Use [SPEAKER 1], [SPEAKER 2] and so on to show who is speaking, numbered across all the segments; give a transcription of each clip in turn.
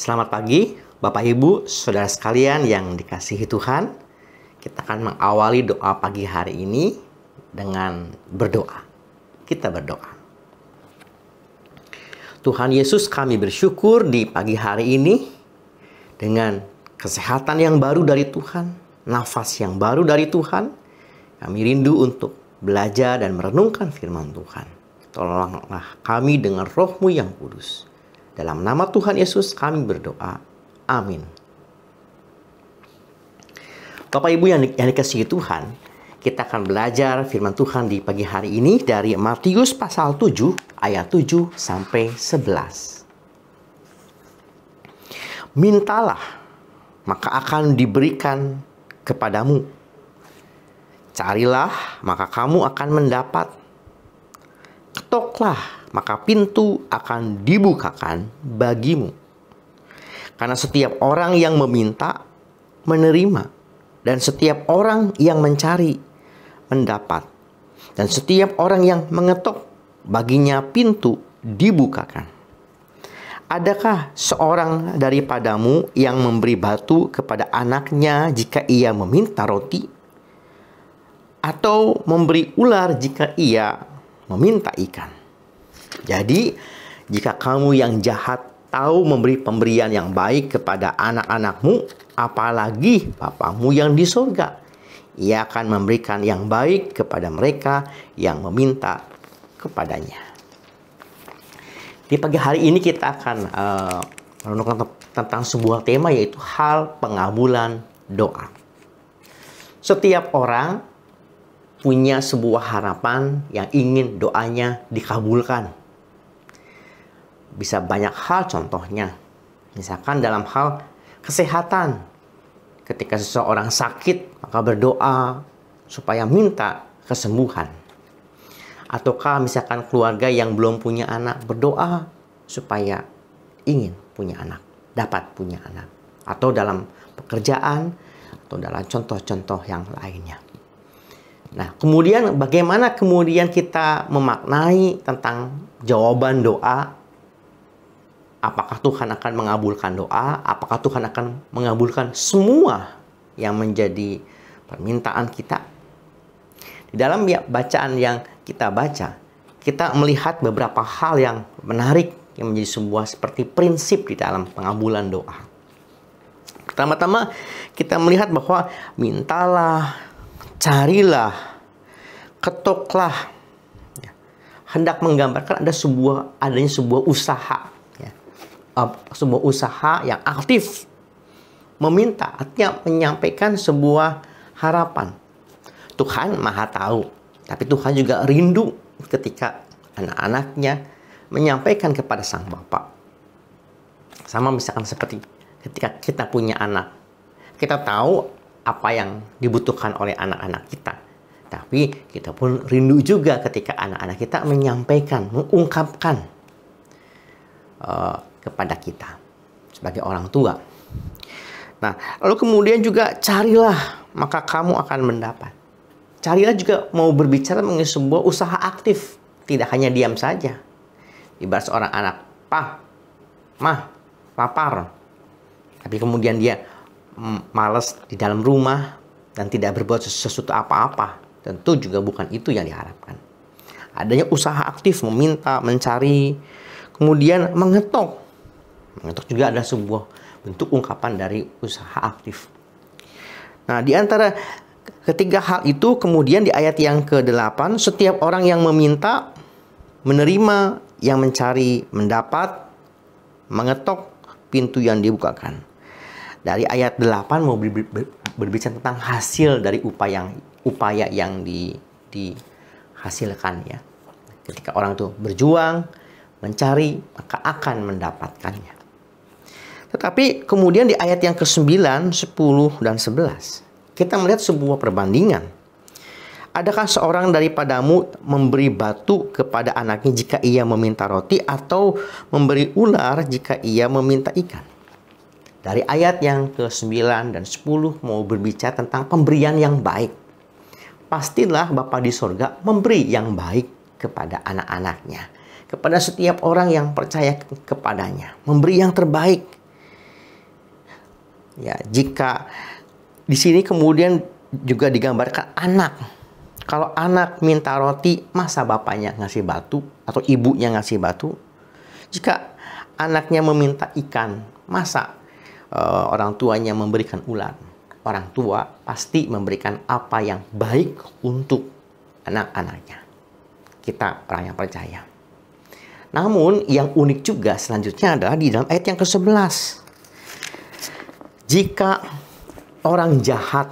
[SPEAKER 1] Selamat pagi, Bapak Ibu, Saudara sekalian yang dikasihi Tuhan. Kita akan mengawali doa pagi hari ini dengan berdoa. Kita berdoa. Tuhan Yesus, kami bersyukur di pagi hari ini dengan kesehatan yang baru dari Tuhan, nafas yang baru dari Tuhan. Kami rindu untuk belajar dan merenungkan firman Tuhan. Tolonglah kami dengan Roh-Mu yang kudus. Dalam nama Tuhan Yesus kami berdoa. Amin. Bapak Ibu yang dikasihi Tuhan, kita akan belajar firman Tuhan di pagi hari ini dari Matius pasal 7 ayat 7 sampai 11. Mintalah, maka akan diberikan kepadamu. Carilah, maka kamu akan mendapat. Ketoklah, maka pintu akan dibukakan bagimu. Karena setiap orang yang meminta, menerima. Dan setiap orang yang mencari, mendapat. Dan setiap orang yang mengetok, baginya pintu dibukakan. Adakah seorang daripadamu yang memberi batu kepada anaknya jika ia meminta roti? Atau memberi ular jika ia meminta ikan? Jadi, jika kamu yang jahat tahu memberi pemberian yang baik kepada anak-anakmu, apalagi Bapamu yang di surga, Ia akan memberikan yang baik kepada mereka yang meminta kepadanya. Di pagi hari ini kita akan merenungkan tentang sebuah tema, yaitu hal pengabulan doa. Setiap orang punya sebuah harapan yang ingin doanya dikabulkan. Bisa banyak hal contohnya. Misalkan dalam hal kesehatan. Ketika seseorang sakit, maka berdoa supaya minta kesembuhan. Ataukah misalkan keluarga yang belum punya anak, berdoa supaya ingin punya anak, dapat punya anak. Atau dalam pekerjaan, atau dalam contoh-contoh yang lainnya. Nah, kemudian bagaimana kemudian kita memaknai tentang jawaban doa? Apakah Tuhan akan mengabulkan doa? Apakah Tuhan akan mengabulkan semua yang menjadi permintaan kita? Di dalam bacaan yang kita baca, kita melihat beberapa hal yang menarik yang menjadi sebuah seperti prinsip di dalam pengabulan doa. Pertama-tama kita melihat bahwa mintalah, carilah, ketoklah, hendak menggambarkan adanya sebuah usaha. Sebuah usaha yang aktif meminta, artinya menyampaikan sebuah harapan. Tuhan Maha Tahu, tapi Tuhan juga rindu ketika anak-anaknya menyampaikan kepada Sang Bapa. Sama misalkan seperti ketika kita punya anak, kita tahu apa yang dibutuhkan oleh anak-anak kita, tapi kita pun rindu juga ketika anak-anak kita menyampaikan, mengungkapkan kepada kita sebagai orang tua. Nah, lalu kemudian juga carilah, maka kamu akan mendapat. Carilah juga mau berbicara mengenai sebuah usaha aktif, tidak hanya diam saja. Ibarat seorang anak, "Pa, Mah, lapar." Tapi kemudian dia malas di dalam rumah dan tidak berbuat sesuatu apa-apa. Tentu juga bukan itu yang diharapkan. Adanya usaha aktif, meminta, mencari, kemudian mengetok. Mengetok juga adalah sebuah bentuk ungkapan dari usaha aktif. Nah, di antara ketiga hal itu, kemudian di ayat yang ke-8, setiap orang yang meminta, menerima, yang mencari, mendapat, mengetok, pintu yang dibukakan. Dari ayat 8 mau berbicara tentang hasil dari upaya yang dihasilkan, ya. Ketika orang itu berjuang, mencari, maka akan mendapatkannya. Tetapi kemudian di ayat yang ke-9, 10, dan 11, kita melihat sebuah perbandingan. Adakah seorang daripadamu memberi batu kepada anaknya jika ia meminta roti, atau memberi ular jika ia meminta ikan? Dari ayat yang ke-9 dan 10 mau berbicara tentang pemberian yang baik. Pastilah Bapa di surga memberi yang baik kepada anak-anaknya, kepada setiap orang yang percaya kepadanya, memberi yang terbaik. Ya, jika di sini kemudian juga digambarkan anak. Kalau anak minta roti, masa bapaknya ngasih batu atau ibunya ngasih batu? Jika anaknya meminta ikan, masa orang tuanya memberikan ular? Orang tua pasti memberikan apa yang baik untuk anak-anaknya. Kita orang yang percaya. Namun yang unik juga selanjutnya adalah di dalam ayat yang ke-11. Jika orang jahat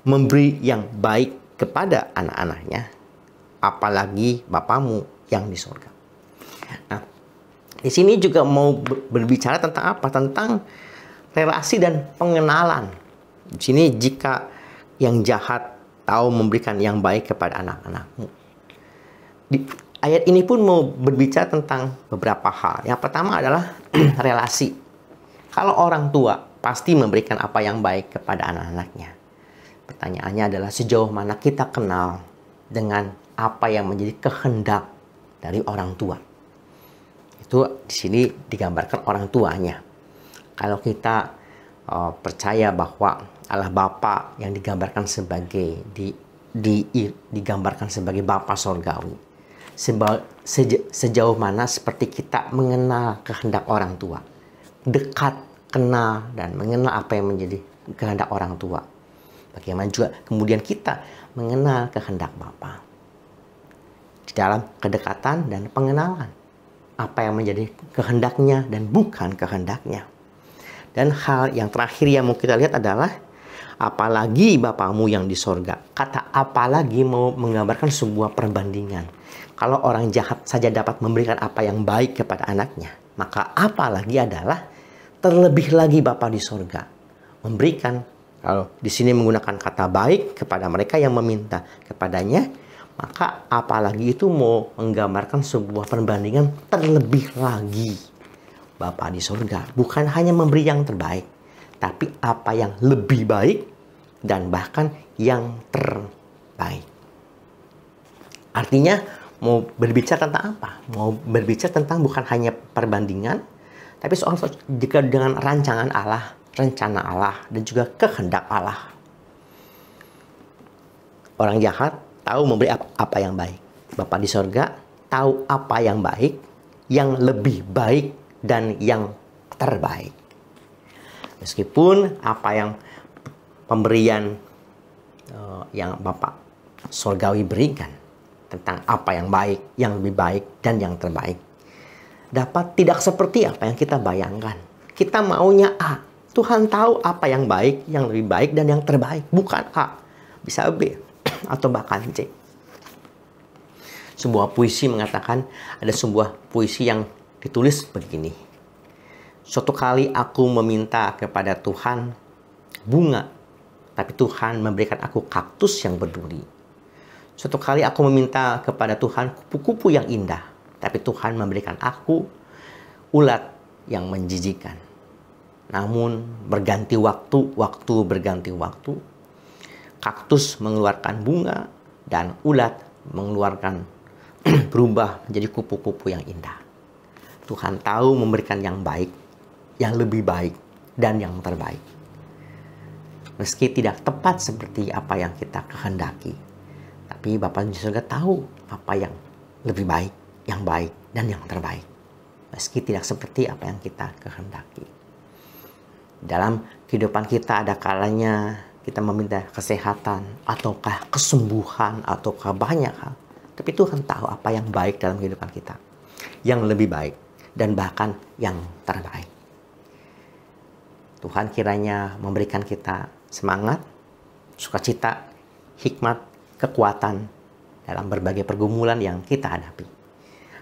[SPEAKER 1] memberi yang baik kepada anak-anaknya, apalagi Bapamu yang di surga. Nah, di sini juga mau berbicara tentang apa? Tentang relasi dan pengenalan. Di sini jika yang jahat tahu memberikan yang baik kepada anak-anakmu. Di ayat ini pun mau berbicara tentang beberapa hal. Yang pertama adalah relasi. Kalau orang tua pasti memberikan apa yang baik kepada anak-anaknya. Pertanyaannya adalah sejauh mana kita kenal dengan apa yang menjadi kehendak dari orang tua. Itu di sini digambarkan orang tuanya. Kalau kita percaya bahwa Allah Bapa yang digambarkan sebagai digambarkan sebagai Bapa Sorgawi, sejauh mana seperti kita mengenal kehendak orang tua, dekat, kenal dan mengenal apa yang menjadi kehendak orang tua. Bagaimana juga kemudian kita mengenal kehendak Bapa di dalam kedekatan dan pengenalan. Apa yang menjadi kehendaknya dan bukan kehendaknya. Dan hal yang terakhir yang mau kita lihat adalah apalagi Bapamu yang di sorga. Kata apalagi mau menggambarkan sebuah perbandingan. Kalau orang jahat saja dapat memberikan apa yang baik kepada anaknya, maka apalagi adalah terlebih lagi Bapa di sorga memberikan, kalau di sini menggunakan kata baik kepada mereka yang meminta kepadanya, maka apalagi itu mau menggambarkan sebuah perbandingan terlebih lagi. Bapa di sorga bukan hanya memberi yang terbaik, tapi apa yang lebih baik dan bahkan yang terbaik. Artinya mau berbicara tentang apa? Mau berbicara tentang bukan hanya perbandingan, tapi soal jika dengan rancangan Allah, rencana Allah, dan juga kehendak Allah. Orang jahat tahu memberi apa yang baik. Bapa di sorga tahu apa yang baik, yang lebih baik, dan yang terbaik. Meskipun apa yang pemberian yang Bapa Sorgawi berikan tentang apa yang baik, yang lebih baik, dan yang terbaik, dapat tidak seperti apa yang kita bayangkan. Kita maunya A. Tuhan tahu apa yang baik, yang lebih baik, dan yang terbaik. Bukan A. Bisa B. Atau bahkan C. Sebuah puisi mengatakan, ada sebuah puisi yang ditulis begini. Suatu kali aku meminta kepada Tuhan bunga, tapi Tuhan memberikan aku kaktus yang berduri. Suatu kali aku meminta kepada Tuhan kupu-kupu yang indah, tapi Tuhan memberikan aku ulat yang menjijikan. Namun berganti waktu berganti waktu, kaktus mengeluarkan bunga dan ulat mengeluarkan berubah menjadi kupu-kupu yang indah. Tuhan tahu memberikan yang baik, yang lebih baik, dan yang terbaik. Meski tidak tepat seperti apa yang kita kehendaki, tapi Bapa di surga tahu apa yang lebih baik, yang baik, dan yang terbaik. Meski tidak seperti apa yang kita kehendaki. Dalam kehidupan kita ada kalanya kita meminta kesehatan, ataukah kesembuhan, ataukah banyak hal. Tapi Tuhan tahu apa yang baik dalam kehidupan kita. Yang lebih baik, dan bahkan yang terbaik. Tuhan kiranya memberikan kita semangat, sukacita, hikmat, kekuatan dalam berbagai pergumulan yang kita hadapi.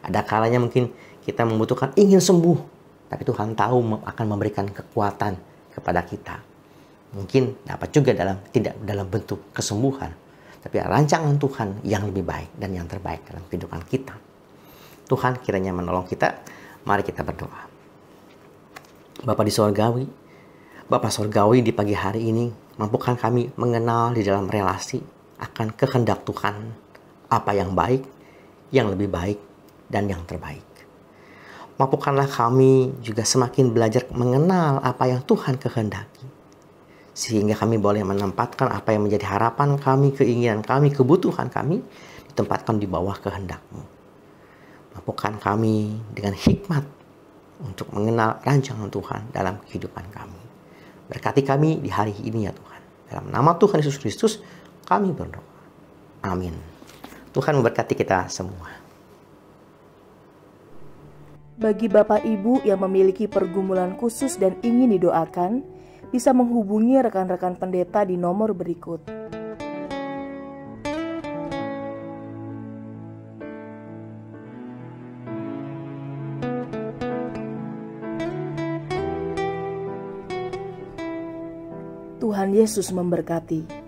[SPEAKER 1] Ada kalanya mungkin kita membutuhkan ingin sembuh, tapi Tuhan tahu akan memberikan kekuatan kepada kita. Mungkin dapat juga tidak dalam bentuk kesembuhan, tapi rancangan Tuhan yang lebih baik dan yang terbaik dalam kehidupan kita. Tuhan kiranya menolong kita. Mari kita berdoa. Bapa di Sorgawi, Bapa Sorgawi di pagi hari ini, mampukan kami mengenal di dalam relasi akan kehendak Tuhan, apa yang baik, yang lebih baik, dan yang terbaik. Mampukanlah kami juga semakin belajar mengenal apa yang Tuhan kehendaki. sehingga kami boleh menempatkan apa yang menjadi harapan kami, keinginan kami, kebutuhan kami, ditempatkan di bawah kehendak-Mu. Mampukan kami dengan hikmat untuk mengenal rancangan Tuhan dalam kehidupan kami. Berkati kami di hari ini ya Tuhan. Dalam nama Tuhan Yesus Kristus kami berdoa. Amin. Tuhan memberkati kita semua.
[SPEAKER 2] Bagi Bapak Ibu yang memiliki pergumulan khusus dan ingin didoakan, bisa menghubungi rekan-rekan pendeta di nomor berikut. Tuhan Yesus memberkati.